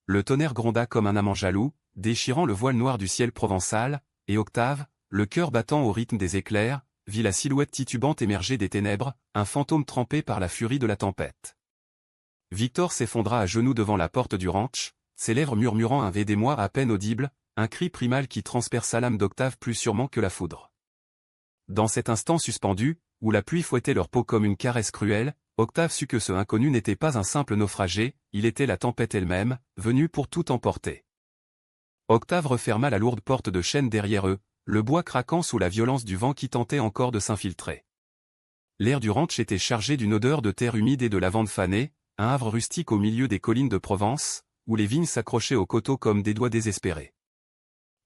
le tonnerre gronda comme un amant jaloux, déchirant le voile noir du ciel provençal, et Octave, le cœur battant au rythme des éclairs, vit la silhouette titubante émerger des ténèbres, un fantôme trempé par la furie de la tempête. Victor s'effondra à genoux devant la porte du ranch, ses lèvres murmurant un d'émoi à peine audible, un cri primal qui transperça l'âme d'Octave plus sûrement que la foudre. Dans cet instant suspendu, où la pluie fouettait leur peau comme une caresse cruelle, Octave sut que ce inconnu n'était pas un simple naufragé, il était la tempête elle-même, venue pour tout emporter. Octave referma la lourde porte de chêne derrière eux, le bois craquant sous la violence du vent qui tentait encore de s'infiltrer. L'air du ranch était chargé d'une odeur de terre humide et de lavande fanée, un havre rustique au milieu des collines de Provence, où les vignes s'accrochaient aux coteaux comme des doigts désespérés.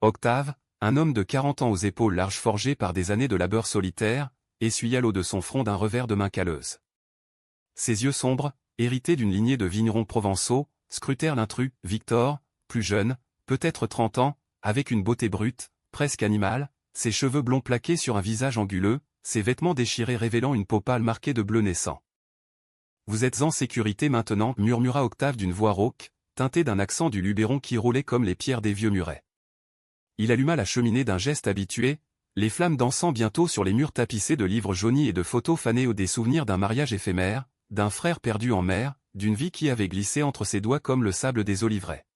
Octave, un homme de 40 ans aux épaules larges forgées par des années de labeur solitaire, essuya l'eau de son front d'un revers de main calleuse. Ses yeux sombres, hérités d'une lignée de vignerons provençaux, scrutèrent l'intrus, Victor, plus jeune, peut-être 30 ans, avec une beauté brute, presque animale, ses cheveux blonds plaqués sur un visage anguleux, ses vêtements déchirés révélant une peau pâle marquée de bleu naissant. « Vous êtes en sécurité maintenant » murmura Octave d'une voix rauque, teintée d'un accent du Luberon qui roulait comme les pierres des vieux murets. Il alluma la cheminée d'un geste habitué, les flammes dansant bientôt sur les murs tapissés de livres jaunis et de photos fanées ou des souvenirs d'un mariage éphémère, d'un frère perdu en mer, d'une vie qui avait glissé entre ses doigts comme le sable des oliveraies.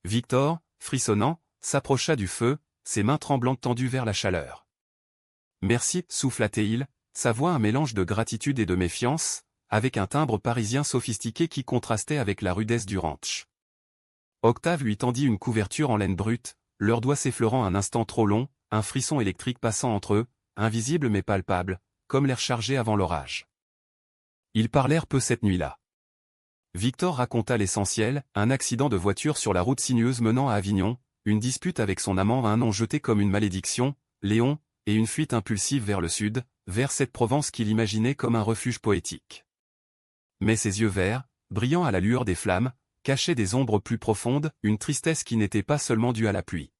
Victor, frissonnant, s'approcha du feu, ses mains tremblantes tendues vers la chaleur. « Merci, souffla-t-il, sa voix un mélange de gratitude et de méfiance, avec un timbre parisien sophistiqué qui contrastait avec la rudesse du ranch. Octave lui tendit une couverture en laine brute, leurs doigts s'effleurant un instant trop long, un frisson électrique passant entre eux, invisible mais palpable, comme l'air chargé avant l'orage. Ils parlèrent peu cette nuit-là. Victor raconta l'essentiel, un accident de voiture sur la route sinueuse menant à Avignon, une dispute avec son amant à un nom jeté comme une malédiction, Léon, et une fuite impulsive vers le sud, vers cette Provence qu'il imaginait comme un refuge poétique. Mais ses yeux verts, brillant à la lueur des flammes, cachaient des ombres plus profondes, une tristesse qui n'était pas seulement due à la pluie.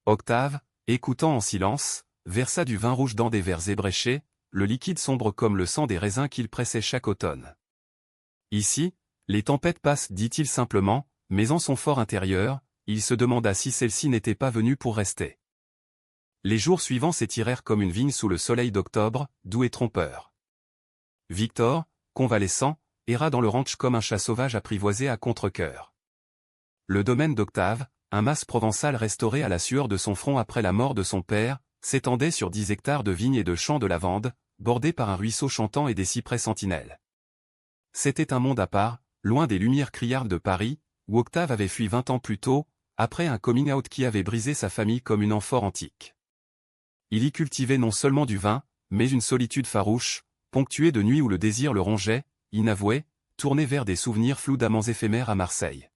Octave, écoutant en silence, versa du vin rouge dans des verres ébréchés, le liquide sombre comme le sang des raisins qu'il pressait chaque automne. Ici, les tempêtes passent, dit-il simplement, mais en son fort intérieur, il se demanda si celle-ci n'était pas venue pour rester. Les jours suivants s'étirèrent comme une vigne sous le soleil d'octobre, doux et trompeur. Victor, convalescent, erra dans le ranch comme un chat sauvage apprivoisé à contre-cœur. Le domaine d'Octave, un mas provençal restauré à la sueur de son front après la mort de son père, s'étendait sur 10 hectares de vignes et de champs de lavande, bordés par un ruisseau chantant et des cyprès sentinelles. C'était un monde à part, loin des lumières criardes de Paris, où Octave avait fui 20 ans plus tôt, après un coming-out qui avait brisé sa famille comme une amphore antique. Il y cultivait non seulement du vin, mais une solitude farouche, ponctuée de nuits où le désir le rongeait, inavoué, tourné vers des souvenirs flous d'amants éphémères à Marseille.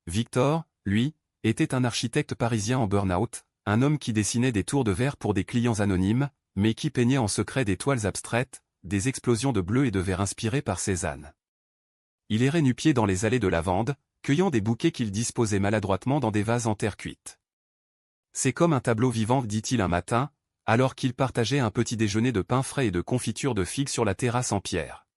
Victor, lui, était un architecte parisien en burn-out, un homme qui dessinait des tours de verre pour des clients anonymes, mais qui peignait en secret des toiles abstraites, des explosions de bleu et de vert inspirées par Cézanne. Il errait nu-pied dans les allées de lavande, cueillant des bouquets qu'il disposait maladroitement dans des vases en terre cuite. C'est comme un tableau vivant, dit-il un matin, alors qu'il partageait un petit déjeuner de pain frais et de confiture de figues sur la terrasse en pierre.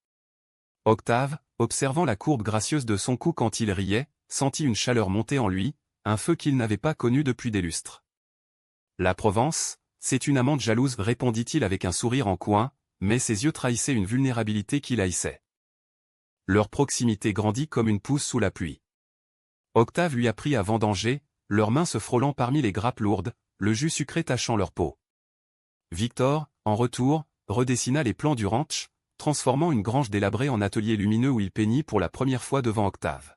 Octave, observant la courbe gracieuse de son cou quand il riait, sentit une chaleur monter en lui, un feu qu'il n'avait pas connu depuis des lustres. La Provence, c'est une amante jalouse, répondit-il avec un sourire en coin, mais ses yeux trahissaient une vulnérabilité qu'il haïssait. Leur proximité grandit comme une pousse sous la pluie. Octave lui apprit à vendanger, leurs mains se frôlant parmi les grappes lourdes, le jus sucré tachant leur peau. Victor, en retour, redessina les plans du ranch, transformant une grange délabrée en atelier lumineux où il peignit pour la première fois devant Octave.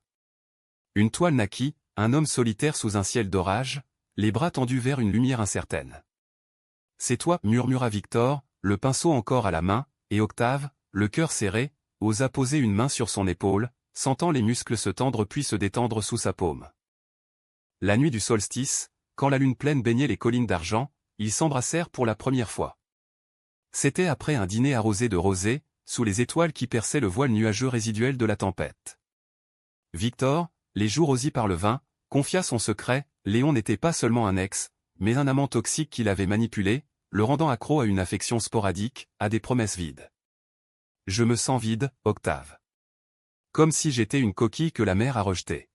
Une toile naquit, un homme solitaire sous un ciel d'orage, les bras tendus vers une lumière incertaine. « C'est toi, murmura Victor, le pinceau encore à la main, et Octave, le cœur serré, osa poser une main sur son épaule, sentant les muscles se tendre puis se détendre sous sa paume. La nuit du solstice, quand la lune pleine baignait les collines d'argent, ils s'embrassèrent pour la première fois. C'était après un dîner arrosé de rosée, sous les étoiles qui perçaient le voile nuageux résiduel de la tempête. Victor, les joues rosies par le vin, confia son secret, Léon n'était pas seulement un ex, mais un amant toxique qui l'avait manipulé, le rendant accro à une affection sporadique, à des promesses vides. Je me sens vide, Octave. Comme si j'étais une coquille que la mer a rejetée.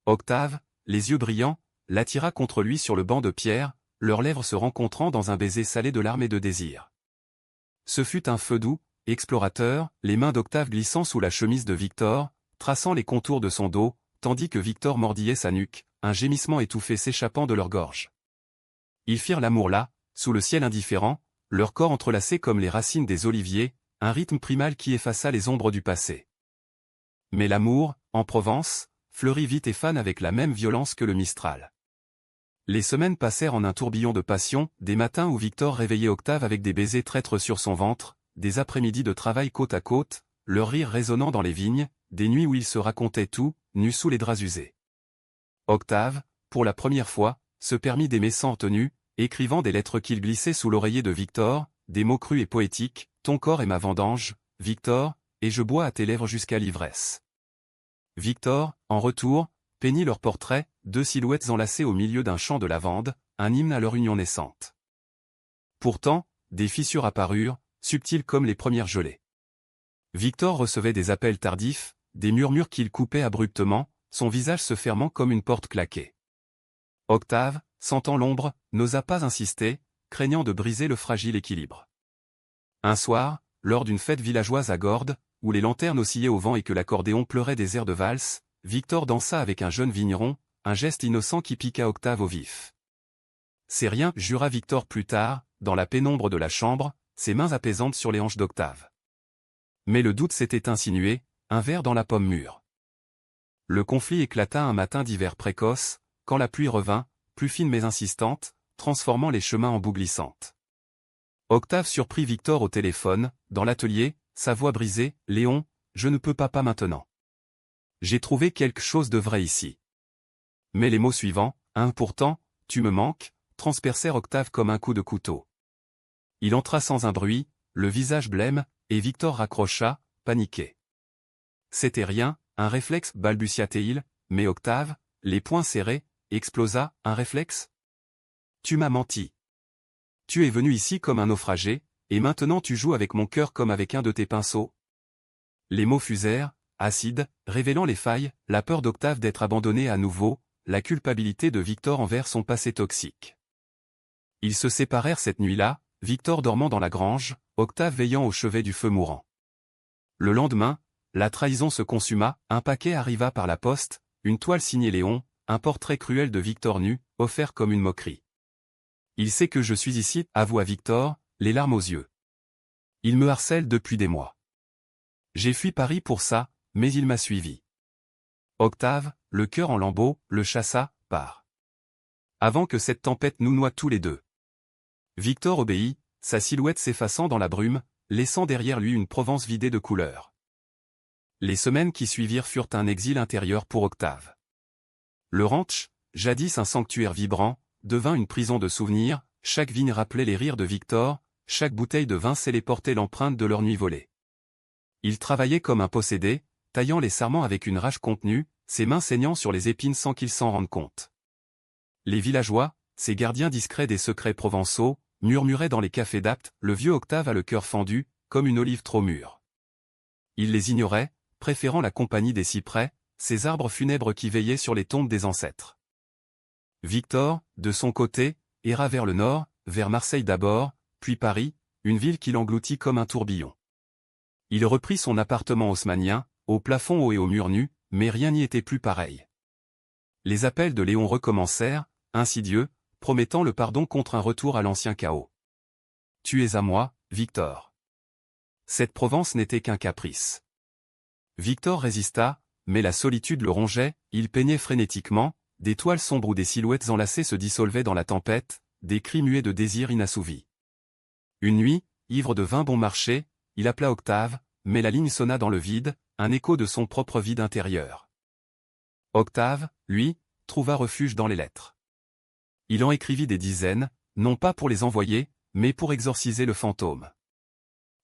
Octave, les yeux brillants, l'attira contre lui sur le banc de pierre, leurs lèvres se rencontrant dans un baiser salé de larmes et de désir. Ce fut un feu doux, explorateur, les mains d'Octave glissant sous la chemise de Victor, traçant les contours de son dos, tandis que Victor mordillait sa nuque, un gémissement étouffé s'échappant de leur gorge. Ils firent l'amour là, sous le ciel indifférent, leurs corps entrelacés comme les racines des oliviers, un rythme primal qui effaça les ombres du passé. Mais l'amour, en Provence, fleurit vite et fane avec la même violence que le Mistral. Les semaines passèrent en un tourbillon de passion, des matins où Victor réveillait Octave avec des baisers traîtres sur son ventre, des après-midi de travail côte à côte, leur rire résonnant dans les vignes, des nuits où ils se racontaient tout, nus sous les draps usés. Octave, pour la première fois, se permit d'aimer sans retenue, écrivant des lettres qu'il glissait sous l'oreiller de Victor, des mots crus et poétiques, « Ton corps est ma vendange, Victor, et je bois à tes lèvres jusqu'à l'ivresse. » Victor, en retour, peignit leurs portraits, deux silhouettes enlacées au milieu d'un champ de lavande, un hymne à leur union naissante. Pourtant, des fissures apparurent, subtiles comme les premières gelées. Victor recevait des appels tardifs, des murmures qu'il coupait abruptement, son visage se fermant comme une porte claquée. Octave, sentant l'ombre, n'osa pas insister, craignant de briser le fragile équilibre. Un soir, lors d'une fête villageoise à Gordes, où les lanternes oscillaient au vent et que l'accordéon pleurait des airs de valse, Victor dansa avec un jeune vigneron, un geste innocent qui piqua Octave au vif. C'est rien, jura Victor plus tard, dans la pénombre de la chambre, ses mains apaisantes sur les hanches d'Octave. Mais le doute s'était insinué, un ver dans la pomme mûre. Le conflit éclata un matin d'hiver précoce, quand la pluie revint, plus fine mais insistante, transformant les chemins en boue glissante. Octave surprit Victor au téléphone, dans l'atelier, sa voix brisée, « Léon, je ne peux pas maintenant. J'ai trouvé quelque chose de vrai ici. » Mais les mots suivants, « pourtant, tu me manques », transpercèrent Octave comme un coup de couteau. Il entra sans un bruit, le visage blême, et Victor raccrocha, paniqué. C'était rien, un réflexe, balbutia-t-il, mais Octave, les poings serrés, explosa, un réflexe ? Tu m'as menti. Tu es venu ici comme un naufragé, et maintenant tu joues avec mon cœur comme avec un de tes pinceaux. Les mots fusèrent, acides, révélant les failles, la peur d'Octave d'être abandonné à nouveau, la culpabilité de Victor envers son passé toxique. Ils se séparèrent cette nuit-là, Victor dormant dans la grange, Octave veillant au chevet du feu mourant. Le lendemain, la trahison se consuma, un paquet arriva par la poste, une toile signée Léon, un portrait cruel de Victor nu, offert comme une moquerie. Il sait que je suis ici, avoua Victor, les larmes aux yeux. Il me harcèle depuis des mois. J'ai fui Paris pour ça, mais il m'a suivi. Octave, le cœur en lambeaux, le chassa, part. Avant que cette tempête nous noie tous les deux. Victor obéit, sa silhouette s'effaçant dans la brume, laissant derrière lui une Provence vidée de couleurs. Les semaines qui suivirent furent un exil intérieur pour Octave. Le ranch, jadis un sanctuaire vibrant, devint une prison de souvenirs, chaque vigne rappelait les rires de Victor, chaque bouteille de vin scellée portait l'empreinte de leur nuit volée. Il travaillait comme un possédé, taillant les sarments avec une rage contenue, ses mains saignant sur les épines sans qu'il s'en rende compte. Les villageois, ces gardiens discrets des secrets provençaux, murmuraient dans les cafés d'Apt, le vieux Octave a le cœur fendu, comme une olive trop mûre. Il les ignorait, préférant la compagnie des cyprès, ces arbres funèbres qui veillaient sur les tombes des ancêtres. Victor, de son côté, erra vers le nord, vers Marseille d'abord, puis Paris, une ville qui l'engloutit comme un tourbillon. Il reprit son appartement haussmannien, au plafond haut et aux murs nus, mais rien n'y était plus pareil. Les appels de Léon recommencèrent, insidieux, promettant le pardon contre un retour à l'ancien chaos. « Tu es à moi, Victor. » Cette Provence n'était qu'un caprice. Victor résista, mais la solitude le rongeait, il peignait frénétiquement, des toiles sombres où des silhouettes enlacées se dissolvaient dans la tempête, des cris muets de désir inassouvis. Une nuit, ivre de vin bon marché, il appela Octave, mais la ligne sonna dans le vide, un écho de son propre vide intérieur. Octave, lui, trouva refuge dans les lettres. Il en écrivit des dizaines, non pas pour les envoyer, mais pour exorciser le fantôme.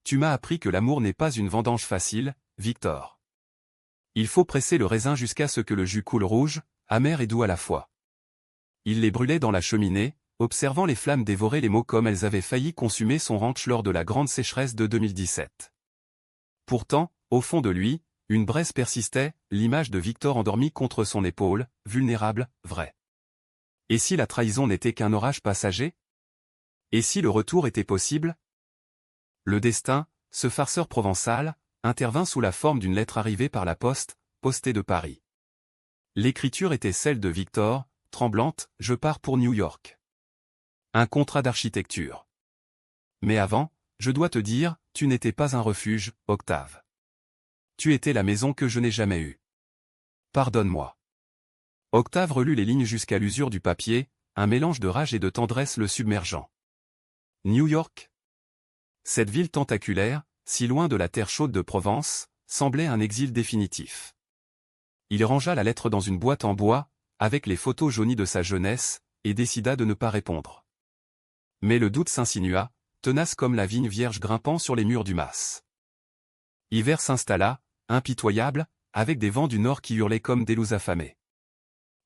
Tu m'as appris que l'amour n'est pas une vendange facile, Victor. Il faut presser le raisin jusqu'à ce que le jus coule rouge, amer et doux à la fois. Il les brûlait dans la cheminée, observant les flammes dévorer les mots comme elles avaient failli consumer son ranch lors de la grande sécheresse de 2017. Pourtant, au fond de lui, une braise persistait, l'image de Victor endormi contre son épaule, vulnérable, vrai. Et si la trahison n'était qu'un orage passager? Et si le retour était possible? Le destin, ce farceur provençal, intervint sous la forme d'une lettre arrivée par la poste, postée de Paris. L'écriture était celle de Victor, tremblante, je pars pour New York. Un contrat d'architecture. Mais avant, je dois te dire, tu n'étais pas un refuge, Octave. Tu étais la maison que je n'ai jamais eue. Pardonne-moi. Octave relut les lignes jusqu'à l'usure du papier, un mélange de rage et de tendresse le submergeant. New York? Cette ville tentaculaire, si loin de la terre chaude de Provence, semblait un exil définitif. Il rangea la lettre dans une boîte en bois, avec les photos jaunies de sa jeunesse, et décida de ne pas répondre. Mais le doute s'insinua, tenace comme la vigne vierge grimpant sur les murs du mas. Hiver s'installa, impitoyable, avec des vents du nord qui hurlaient comme des loups affamés.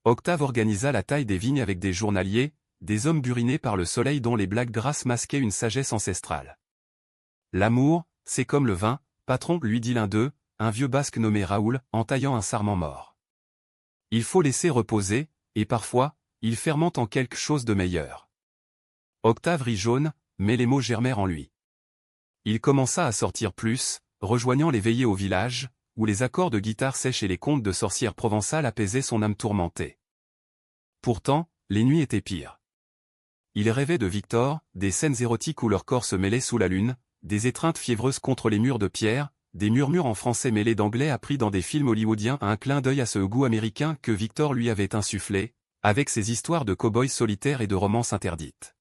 Octave organisa la taille des vignes avec des journaliers, des hommes burinés par le soleil dont les blagues grasses masquaient une sagesse ancestrale. L'amour, c'est comme le vin, patron, lui dit l'un d'eux, un vieux basque nommé Raoul, en taillant un sarment mort. Il faut laisser reposer, et parfois, il fermente en quelque chose de meilleur. Octave rit jaune, mais les mots germèrent en lui. Il commença à sortir plus, rejoignant les veillées au village, où les accords de guitare sèche et les contes de sorcières provençales apaisaient son âme tourmentée. Pourtant, les nuits étaient pires. Il rêvait de Victor, des scènes érotiques où leur corps se mêlait sous la lune, des étreintes fiévreuses contre les murs de pierre, des murmures en français mêlés d'anglais appris dans des films hollywoodiens, un clin d'œil à ce goût américain que Victor lui avait insufflé, avec ses histoires de cow-boys solitaires et de romances interdites.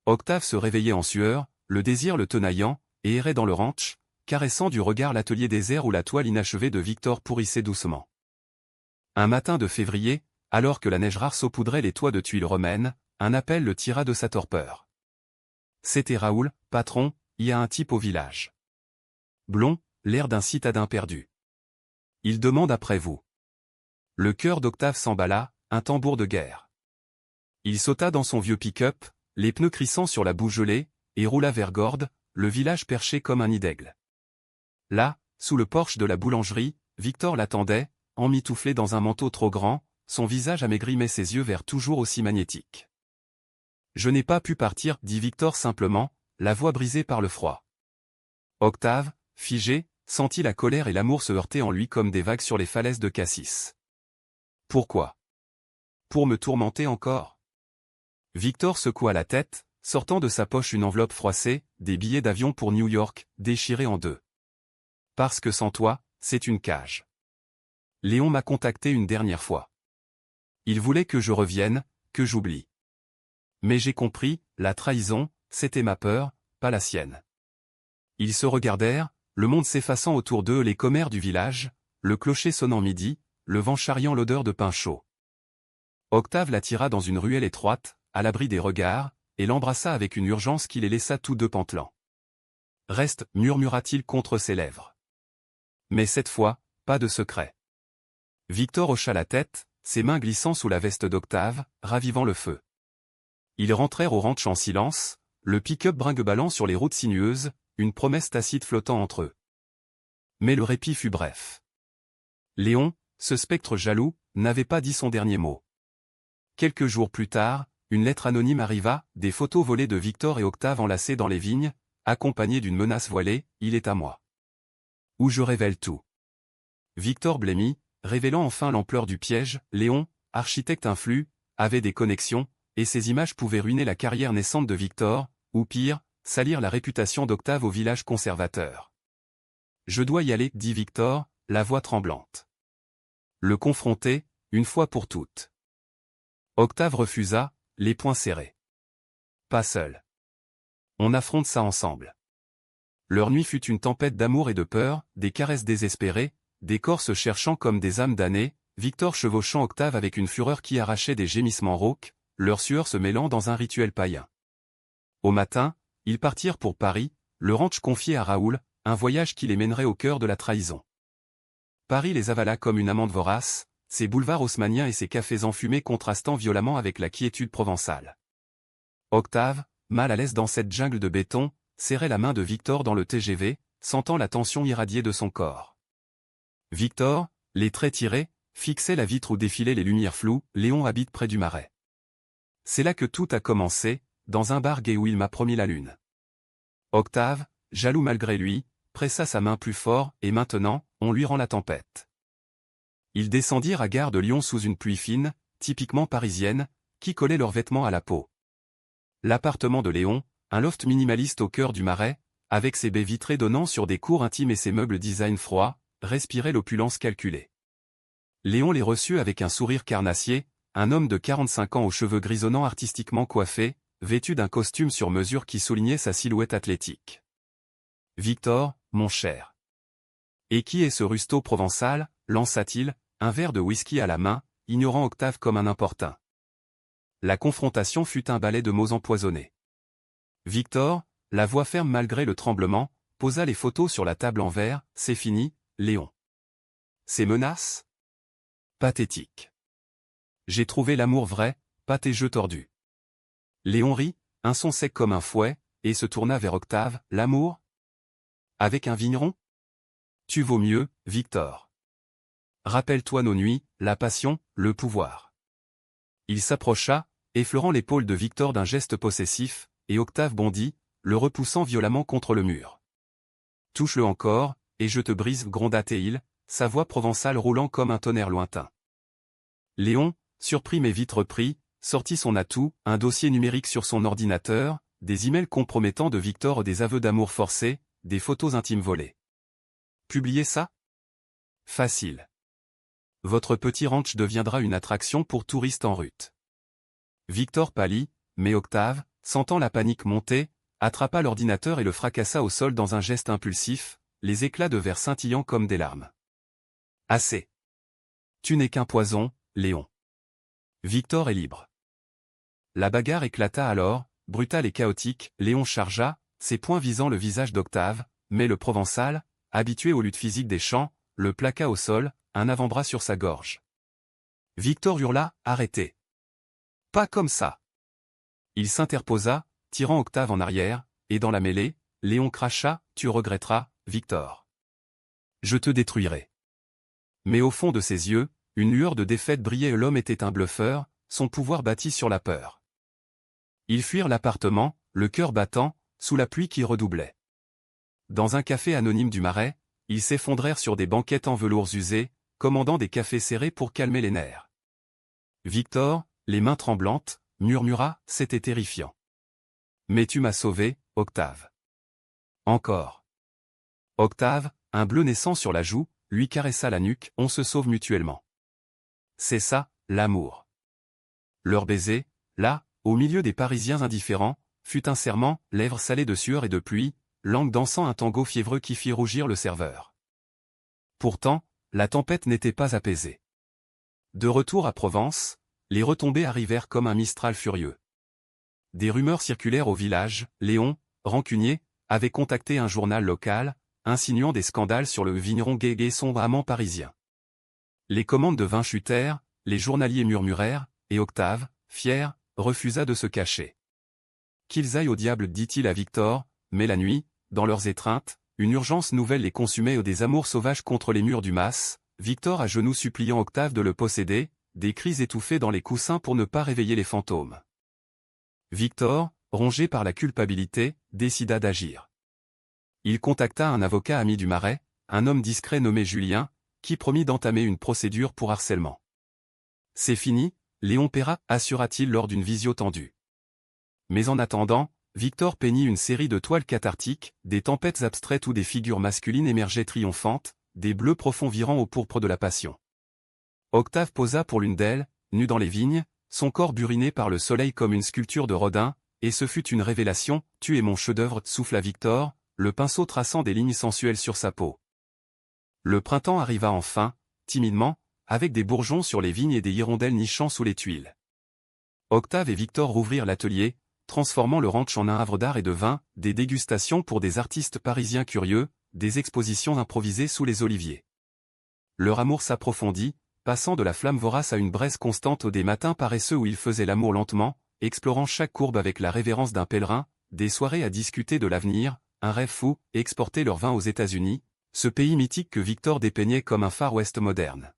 Octave se réveillait en sueur, le désir le tenaillant, et errait dans le ranch, caressant du regard l'atelier désert où la toile inachevée de Victor pourrissait doucement. Un matin de février, alors que la neige rare saupoudrait les toits de tuiles romaines, un appel le tira de sa torpeur. C'était Raoul, patron, il y a un type au village. Blond, l'air d'un citadin perdu. Il demande après vous. Le cœur d'Octave s'emballa, un tambour de guerre. Il sauta dans son vieux pick-up, les pneus crissant sur la boue gelée, et roula vers Gordes, le village perché comme un nid d'aigle. Là, sous le porche de la boulangerie, Victor l'attendait, emmitouflé dans un manteau trop grand, son visage amaigri mais ses yeux verts toujours aussi magnétiques. Je n'ai pas pu partir, dit Victor simplement, la voix brisée par le froid. Octave, figé, sentit la colère et l'amour se heurter en lui comme des vagues sur les falaises de Cassis. Pourquoi? Pour me tourmenter encore? Victor secoua la tête, sortant de sa poche une enveloppe froissée, des billets d'avion pour New York, déchirés en deux. Parce que sans toi, c'est une cage. Léon m'a contacté une dernière fois. Il voulait que je revienne, que j'oublie. Mais j'ai compris, la trahison, c'était ma peur, pas la sienne. Ils se regardèrent, le monde s'effaçant autour d'eux, les commères du village, le clocher sonnant midi, le vent charriant l'odeur de pain chaud. Octave la tira dans une ruelle étroite, à l'abri des regards, et l'embrassa avec une urgence qui les laissa tous deux pantelants. Reste, murmura-t-il contre ses lèvres. Mais cette fois, pas de secret. Victor hocha la tête, ses mains glissant sous la veste d'Octave, ravivant le feu. Ils rentrèrent au ranch en silence, le pick-up brinque-ballant sur les routes sinueuses, une promesse tacite flottant entre eux. Mais le répit fut bref. Léon, ce spectre jaloux, n'avait pas dit son dernier mot. Quelques jours plus tard, une lettre anonyme arriva, des photos volées de Victor et Octave enlacées dans les vignes, accompagnées d'une menace voilée, il est à moi. Où je révèle tout. Victor blêmit, révélant enfin l'ampleur du piège. Léon, architecte influent, avait des connexions, et ces images pouvaient ruiner la carrière naissante de Victor, ou pire, salir la réputation d'Octave au village conservateur. Je dois y aller, dit Victor, la voix tremblante. Le confronter, une fois pour toutes. Octave refusa, les poings serrés. Pas seul. On affronte ça ensemble. Leur nuit fut une tempête d'amour et de peur, des caresses désespérées, des corps se cherchant comme des âmes damnées, Victor chevauchant Octave avec une fureur qui arrachait des gémissements rauques, leur sueur se mêlant dans un rituel païen. Au matin, ils partirent pour Paris, le ranch confié à Raoul, un voyage qui les mènerait au cœur de la trahison. Paris les avala comme une amande vorace, ses boulevards haussmanniens et ses cafés enfumés contrastant violemment avec la quiétude provençale. Octave, mal à l'aise dans cette jungle de béton, serrait la main de Victor dans le TGV, sentant la tension irradier de son corps. Victor, les traits tirés, fixait la vitre où défilaient les lumières floues. Léon habite près du Marais. C'est là que tout a commencé, dans un bar gay où il m'a promis la lune. Octave, jaloux malgré lui, pressa sa main plus fort, et maintenant, on lui rend la tempête. Ils descendirent à Gare de Lyon sous une pluie fine, typiquement parisienne, qui collait leurs vêtements à la peau. L'appartement de Léon, un loft minimaliste au cœur du Marais, avec ses baies vitrées donnant sur des cours intimes et ses meubles design froids, respirait l'opulence calculée. Léon les reçut avec un sourire carnassier, un homme de 45 ans aux cheveux grisonnants artistiquement coiffés, vêtu d'un costume sur mesure qui soulignait sa silhouette athlétique. « Victor, mon cher. Et qui est ce rustaud provençal » lança-t-il, un verre de whisky à la main, ignorant Octave comme un importun. La confrontation fut un balai de mots empoisonnés. Victor, la voix ferme malgré le tremblement, posa les photos sur la table en verre. « C'est fini, Léon. » Ces menaces ? Pathétique. J'ai trouvé l'amour vrai, pas tes jeux tordus. Léon rit, un son sec comme un fouet, et se tourna vers Octave. « L'amour ? Avec un vigneron ? Tu vaux mieux, Victor. Rappelle-toi nos nuits, la passion, le pouvoir. » Il s'approcha, effleurant l'épaule de Victor d'un geste possessif, et Octave bondit, le repoussant violemment contre le mur. « Touche-le encore, et je te brise, » gronda Théil, sa voix provençale roulant comme un tonnerre lointain. Léon, surpris mais vite repris, sortit son atout, un dossier numérique sur son ordinateur, des emails compromettants de Victor, des aveux d'amour forcés, des photos intimes volées. Publiez ça ? Facile. Votre petit ranch deviendra une attraction pour touristes en route. Victor pâlit, mais Octave, sentant la panique monter, attrapa l'ordinateur et le fracassa au sol dans un geste impulsif, les éclats de verre scintillant comme des larmes. Assez. Tu n'es qu'un poison, Léon. Victor est libre. La bagarre éclata alors, brutale et chaotique. Léon chargea, ses poings visant le visage d'Octave, mais le Provençal, habitué aux luttes physiques des champs, le plaqua au sol, un avant-bras sur sa gorge. Victor hurla, « Arrêtez. Pas comme ça. » Il s'interposa, tirant Octave en arrière, et dans la mêlée, Léon cracha, « Tu regretteras, Victor. Je te détruirai. » Mais au fond de ses yeux, une lueur de défaite brillait. L'homme était un bluffeur, son pouvoir bâti sur la peur. Ils fuirent l'appartement, le cœur battant, sous la pluie qui redoublait. Dans un café anonyme du Marais, ils s'effondrèrent sur des banquettes en velours usés, commandant des cafés serrés pour calmer les nerfs. Victor, les mains tremblantes, murmura, « C'était terrifiant. Mais tu m'as sauvé, Octave. » Encore. Octave, un bleu naissant sur la joue, lui caressa la nuque. « On se sauve mutuellement. C'est ça, l'amour. » Leur baiser, là, au milieu des Parisiens indifférents, fut un serment, lèvres salées de sueur et de pluie, langue dansant un tango fiévreux qui fit rougir le serveur. Pourtant, la tempête n'était pas apaisée. De retour à Provence, les retombées arrivèrent comme un Mistral furieux. Des rumeurs circulèrent au village. Léon, rancunier, avait contacté un journal local, insinuant des scandales sur le vigneron gay son amant parisien. Les commandes de vin chutèrent, les journaliers murmurèrent, et Octave, fier, refusa de se cacher. Qu'ils aillent au diable, dit-il à Victor, mais la nuit, dans leurs étreintes, une urgence nouvelle les consumait. Des amours sauvages contre les murs du mas, Victor à genoux suppliant Octave de le posséder, des cris étouffés dans les coussins pour ne pas réveiller les fantômes. Victor, rongé par la culpabilité, décida d'agir. Il contacta un avocat ami du Marais, un homme discret nommé Julien, qui promit d'entamer une procédure pour harcèlement. « C'est fini, Léon paiera », assura-t-il lors d'une visio tendue. Mais en attendant, Victor peignit une série de toiles cathartiques, des tempêtes abstraites où des figures masculines émergeaient triomphantes, des bleus profonds virant au pourpre de la passion. Octave posa pour l'une d'elles, nue dans les vignes, son corps buriné par le soleil comme une sculpture de Rodin, et ce fut une révélation. « Tu es mon chef-d'œuvre », souffla Victor, le pinceau traçant des lignes sensuelles sur sa peau. Le printemps arriva enfin, timidement, avec des bourgeons sur les vignes et des hirondelles nichant sous les tuiles. Octave et Victor rouvrirent l'atelier, transformant le ranch en un havre d'art et de vin, des dégustations pour des artistes parisiens curieux, des expositions improvisées sous les oliviers. Leur amour s'approfondit, passant de la flamme vorace à une braise constante des matins paresseux où ils faisaient l'amour lentement, explorant chaque courbe avec la révérence d'un pèlerin, des soirées à discuter de l'avenir, un rêve fou, et exporter leur vin aux États-Unis, Ce pays mythique que Victor dépeignait comme un Far West moderne.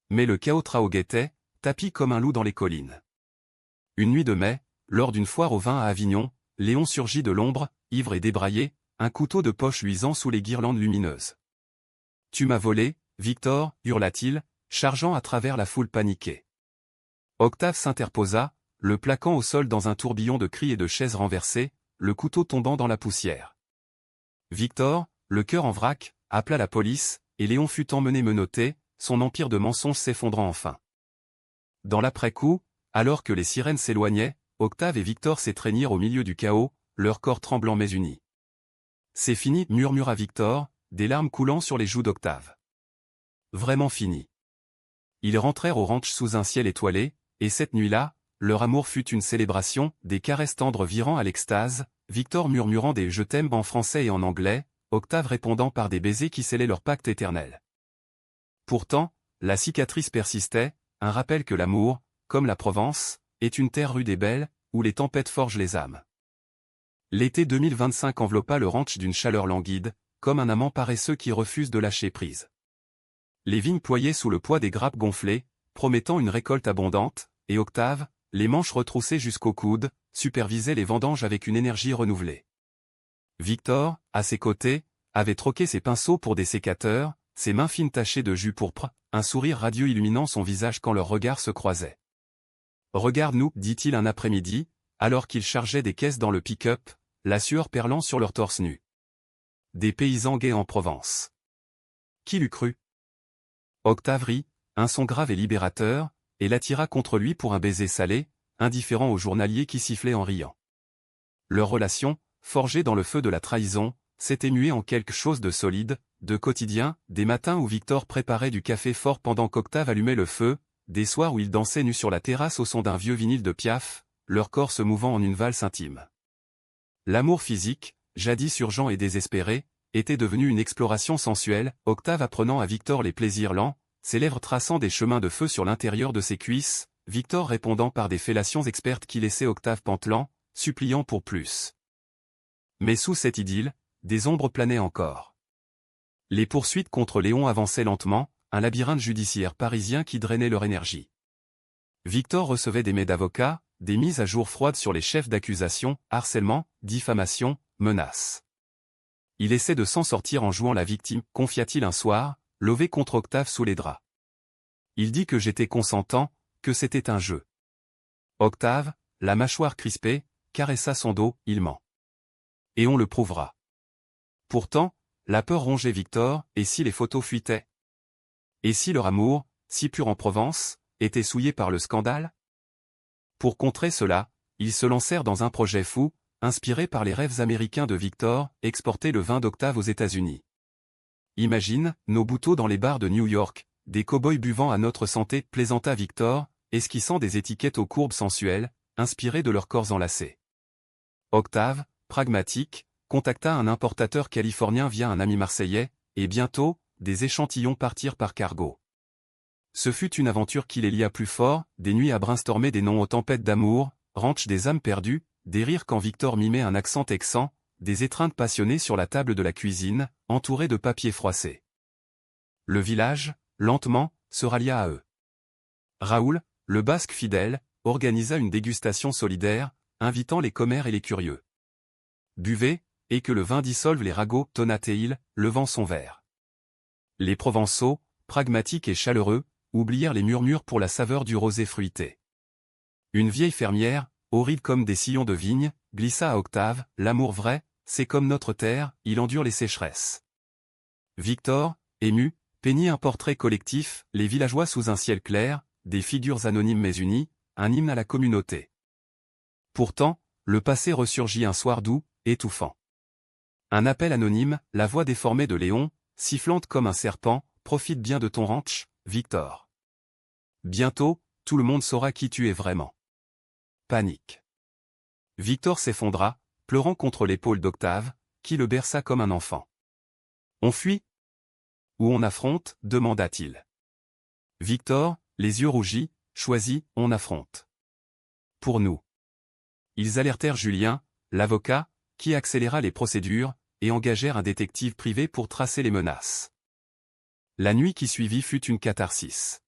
Mais le chaos Trao guettait, tapi comme un loup dans les collines. Une nuit de mai, lors d'une foire au vin à Avignon, Léon surgit de l'ombre, ivre et débraillé, un couteau de poche luisant sous les guirlandes lumineuses. « Tu m'as volé, Victor » hurla-t-il, chargeant à travers la foule paniquée. Octave s'interposa, le plaquant au sol dans un tourbillon de cris et de chaises renversées, le couteau tombant dans la poussière. Victor, le cœur en vrac, appela la police, et Léon fut emmené menotté, son empire de mensonges s'effondrant enfin. Dans l'après-coup, alors que les sirènes s'éloignaient, Octave et Victor s'étreignirent au milieu du chaos, leurs corps tremblants mais unis. « C'est fini » murmura Victor, des larmes coulant sur les joues d'Octave. Vraiment fini. Ils rentrèrent au ranch sous un ciel étoilé, et cette nuit-là, leur amour fut une célébration, des caresses tendres virant à l'extase, Victor murmurant des « je t'aime » en français et en anglais, Octave répondant par des baisers qui scellaient leur pacte éternel. Pourtant, la cicatrice persistait, un rappel que l'amour, comme la Provence, est une terre rude et belle, où les tempêtes forgent les âmes. L'été 2025 enveloppa le ranch d'une chaleur languide, comme un amant paresseux qui refuse de lâcher prise. Les vignes ployaient sous le poids des grappes gonflées, promettant une récolte abondante, et Octave, les manches retroussées jusqu'au coude, supervisait les vendanges avec une énergie renouvelée. Victor, à ses côtés, avait troqué ses pinceaux pour des sécateurs, ses mains fines tachées de jus pourpre, un sourire radieux illuminant son visage quand leurs regards se croisaient. « Regarde-nous » dit-il un après-midi, alors qu'ils chargeaient des caisses dans le pick-up, la sueur perlant sur leur torse nu. Des paysans gays en Provence. Qui l'eût cru? Octave rit, un son grave et libérateur, et l'attira contre lui pour un baiser salé, indifférent au journalier qui sifflait en riant. Leur relation, forgée dans le feu de la trahison, s'était muée en quelque chose de solide, de quotidien, des matins où Victor préparait du café fort pendant qu'Octave allumait le feu, des soirs où ils dansaient nus sur la terrasse au son d'un vieux vinyle de Piaf, leur corps se mouvant en une valse intime. L'amour physique, jadis urgent et désespéré, était devenu une exploration sensuelle, Octave apprenant à Victor les plaisirs lents, ses lèvres traçant des chemins de feu sur l'intérieur de ses cuisses, Victor répondant par des fellations expertes qui laissaient Octave pantelant, suppliant pour plus. Mais sous cette idylle, des ombres planaient encore. Les poursuites contre Léon avançaient lentement, un labyrinthe judiciaire parisien qui drainait leur énergie. Victor recevait des mets d'avocats, des mises à jour froides sur les chefs d'accusation, harcèlement, diffamation, menaces. Il essaie de s'en sortir en jouant la victime, confia-t-il un soir, lové contre Octave sous les draps. Il dit que j'étais consentant, que c'était un jeu. Octave, la mâchoire crispée, caressa son dos, il ment. Et on le prouvera. Pourtant, la peur rongeait Victor, et si les photos fuitaient? Et si leur amour, si pur en Provence, était souillé par le scandale? Pour contrer cela, ils se lancèrent dans un projet fou, inspiré par les rêves américains de Victor, exporter le vin d'Octave aux États-Unis. Imagine, nos bouteaux dans les bars de New York, des cow-boys buvant à notre santé, plaisanta Victor, esquissant des étiquettes aux courbes sensuelles, inspirées de leurs corps enlacés. Octave, pragmatique, contacta un importateur californien via un ami marseillais, et bientôt, des échantillons partirent par cargo. Ce fut une aventure qui les lia plus fort, des nuits à brainstormer des noms aux tempêtes d'amour, ranch des âmes perdues, des rires quand Victor mimait un accent texan, des étreintes passionnées sur la table de la cuisine, entourées de papier froissé. Le village, lentement, se rallia à eux. Raoul, le basque fidèle, organisa une dégustation solidaire, invitant les commères et les curieux. Buvez, et que le vin dissolve les ragots, tonna-t-il, levant son verre. Les Provençaux, pragmatiques et chaleureux, oublièrent les murmures pour la saveur du rosé fruité. Une vieille fermière, horrible comme des sillons de vigne, glissa à Octave, l'amour vrai, c'est comme notre terre, il endure les sécheresses. Victor, ému, peignit un portrait collectif, les villageois sous un ciel clair, des figures anonymes mais unies, un hymne à la communauté. Pourtant, le passé ressurgit un soir doux, étouffant. Un appel anonyme, la voix déformée de Léon, sifflante comme un serpent, profite bien de ton ranch, Victor. Bientôt, tout le monde saura qui tu es vraiment. Panique. Victor s'effondra, pleurant contre l'épaule d'Octave, qui le berça comme un enfant. On fuit? Ou on affronte? Demanda-t-il. Victor, les yeux rougis, choisit, on affronte. Pour nous. Ils alertèrent Julien, l'avocat, qui accéléra les procédures, et engagèrent un détective privé pour tracer les menaces. La nuit qui suivit fut une catharsis.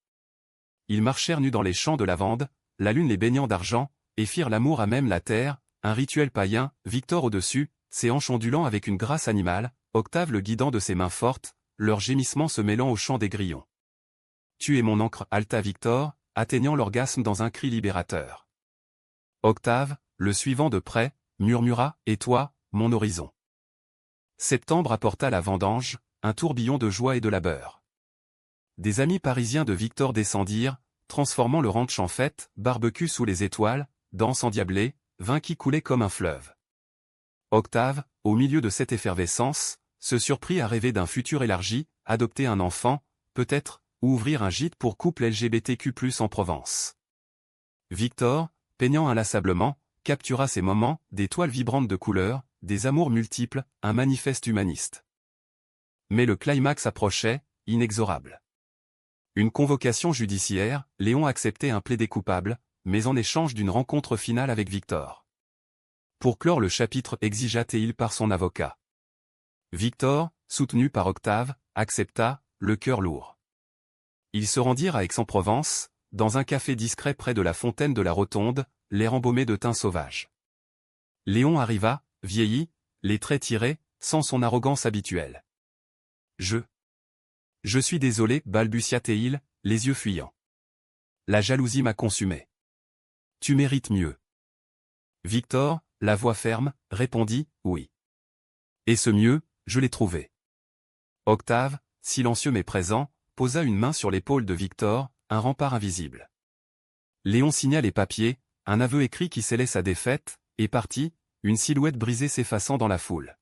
Ils marchèrent nus dans les champs de lavande, la lune les baignant d'argent, et firent l'amour à même la terre, un rituel païen, Victor au-dessus, ses hanches ondulant avec une grâce animale, Octave le guidant de ses mains fortes, leurs gémissements se mêlant au chant des grillons. Tu es mon encre, halta Victor, atteignant l'orgasme dans un cri libérateur. Octave, le suivant de près, murmura, et toi, mon horizon. Septembre apporta la vendange, un tourbillon de joie et de labeur. Des amis parisiens de Victor descendirent, transformant le ranch en fête, barbecue sous les étoiles, danse endiablée, vin qui coulait comme un fleuve. Octave, au milieu de cette effervescence, se surprit à rêver d'un futur élargi, adopter un enfant, peut-être, ou ouvrir un gîte pour couple LGBTQ+ en Provence. Victor, peignant inlassablement, captura ces moments, des toiles vibrantes de couleurs, des amours multiples, un manifeste humaniste. Mais le climax approchait, inexorable. Une convocation judiciaire, Léon acceptait un plaidé coupable, mais en échange d'une rencontre finale avec Victor. Pour clore le chapitre exigea-t-il par son avocat. Victor, soutenu par Octave, accepta, le cœur lourd. Ils se rendirent à Aix-en-Provence, dans un café discret près de la fontaine de la Rotonde, l'air embaumé de thym sauvage. Léon arriva, vieilli, les traits tirés, sans son arrogance habituelle. Je suis désolé, balbutia-t-il, les yeux fuyants. La jalousie m'a consumé. Tu mérites mieux. Victor, la voix ferme, répondit, oui. Et ce mieux, je l'ai trouvé. Octave, silencieux mais présent, posa une main sur l'épaule de Victor, un rempart invisible. Léon signa les papiers, un aveu écrit qui scellait sa défaite, et partit, une silhouette brisée s'effaçant dans la foule.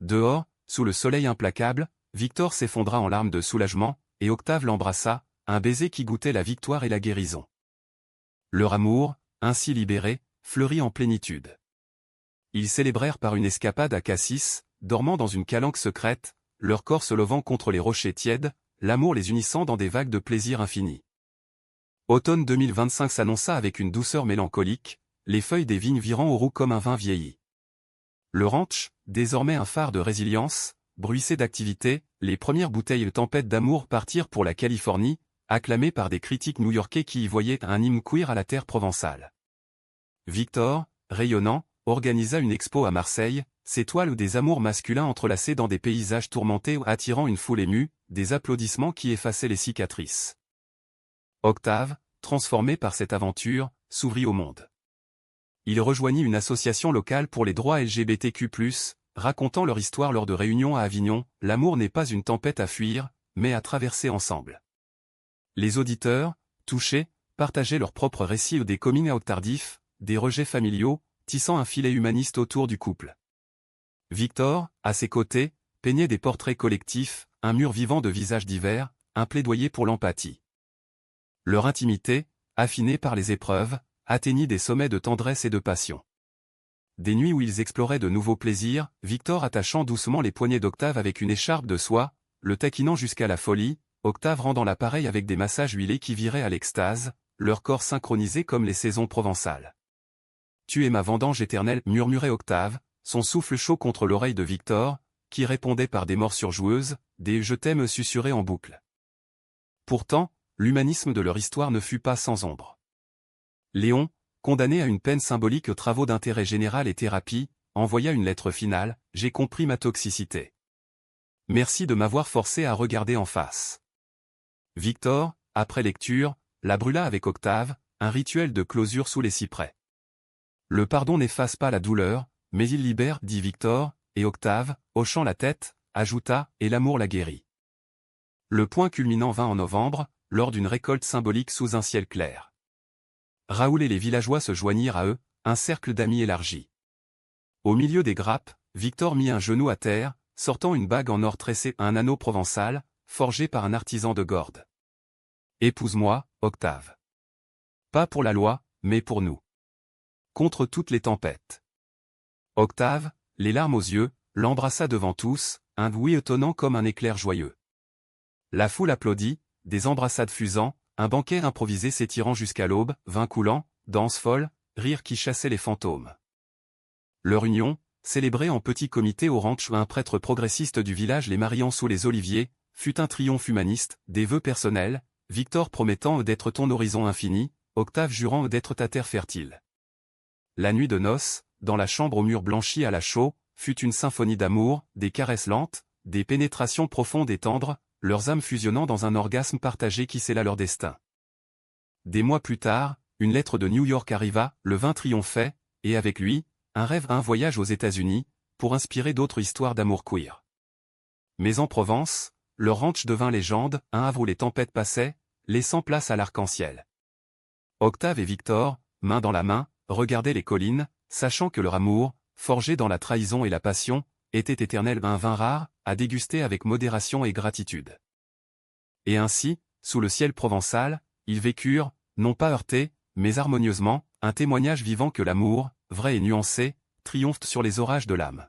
Dehors, sous le soleil implacable, Victor s'effondra en larmes de soulagement, et Octave l'embrassa, un baiser qui goûtait la victoire et la guérison. Leur amour, ainsi libéré, fleurit en plénitude. Ils célébrèrent par une escapade à Cassis, dormant dans une calanque secrète, leur corps se levant contre les rochers tièdes, l'amour les unissant dans des vagues de plaisir infini. Automne 2025 s'annonça avec une douceur mélancolique, les feuilles des vignes virant au roux comme un vin vieilli. Le ranch, désormais un phare de résilience, bruissait d'activité, les premières bouteilles tempête d'amour partirent pour la Californie, acclamées par des critiques new-yorkais qui y voyaient un hymne queer à la terre provençale. Victor, rayonnant, organisa une expo à Marseille, ses toiles où des amours masculins entrelacés dans des paysages tourmentés attirant une foule émue, des applaudissements qui effaçaient les cicatrices. Octave, transformé par cette aventure, s'ouvrit au monde. Il rejoignit une association locale pour les droits LGBTQ+, racontant leur histoire lors de réunions à Avignon, l'amour n'est pas une tempête à fuir, mais à traverser ensemble. Les auditeurs, touchés, partageaient leurs propres récits des coming out tardifs, des rejets familiaux, tissant un filet humaniste autour du couple. Victor, à ses côtés, peignait des portraits collectifs, un mur vivant de visages divers, un plaidoyer pour l'empathie. Leur intimité, affinée par les épreuves, atteignit des sommets de tendresse et de passion. Des nuits où ils exploraient de nouveaux plaisirs, Victor attachant doucement les poignets d'Octave avec une écharpe de soie, le taquinant jusqu'à la folie, Octave rendant l'appareil avec des massages huilés qui viraient à l'extase, leur corps synchronisés comme les saisons provençales. Tu es ma vendange éternelle, murmurait Octave, son souffle chaud contre l'oreille de Victor, qui répondait par des morsures joueuses, des je t'aime susurrés en boucle. Pourtant, l'humanisme de leur histoire ne fut pas sans ombre. Léon, condamné à une peine symbolique aux travaux d'intérêt général et thérapie, envoya une lettre finale, j'ai compris ma toxicité. Merci de m'avoir forcé à regarder en face. Victor, après lecture, la brûla avec Octave, un rituel de closure sous les cyprès. Le pardon n'efface pas la douleur, mais il libère, dit Victor, et Octave, hochant la tête, ajouta, et l'amour la guérit. Le point culminant vint en novembre, lors d'une récolte symbolique sous un ciel clair. Raoul et les villageois se joignirent à eux, un cercle d'amis élargi. Au milieu des grappes, Victor mit un genou à terre, sortant une bague en or tressé, un anneau provençal, forgé par un artisan de Gordes. Épouse-moi, Octave. Pas pour la loi, mais pour nous. Contre toutes les tempêtes. Octave, les larmes aux yeux, l'embrassa devant tous, un oui étonnant comme un éclair joyeux. La foule applaudit, des embrassades fusant, un banquet improvisé s'étirant jusqu'à l'aube, vin coulant, danse folle, rire qui chassait les fantômes. Leur union, célébré en petit comité au ranch où un prêtre progressiste du village les mariant sous les oliviers, fut un triomphe humaniste, des vœux personnels, Victor promettant d'être ton horizon infini, Octave jurant d'être ta terre fertile. La nuit de noces, dans la chambre aux murs blanchis à la chaux, fut une symphonie d'amour, des caresses lentes, des pénétrations profondes et tendres, leurs âmes fusionnant dans un orgasme partagé qui scella leur destin. Des mois plus tard, une lettre de New York arriva, le vin triomphait, et avec lui, un rêve, un voyage aux États-Unis, pour inspirer d'autres histoires d'amour queer. Mais en Provence, le ranch devint légende, un havre où les tempêtes passaient, laissant place à l'arc-en-ciel. Octave et Victor, main dans la main, regardaient les collines, sachant que leur amour, forgé dans la trahison et la passion, était éternel, un vin rare, à déguster avec modération et gratitude. Et ainsi, sous le ciel provençal, ils vécurent, non pas heurtés, mais harmonieusement, un témoignage vivant que l'amour, vrai et nuancé, triomphe sur les orages de l'âme.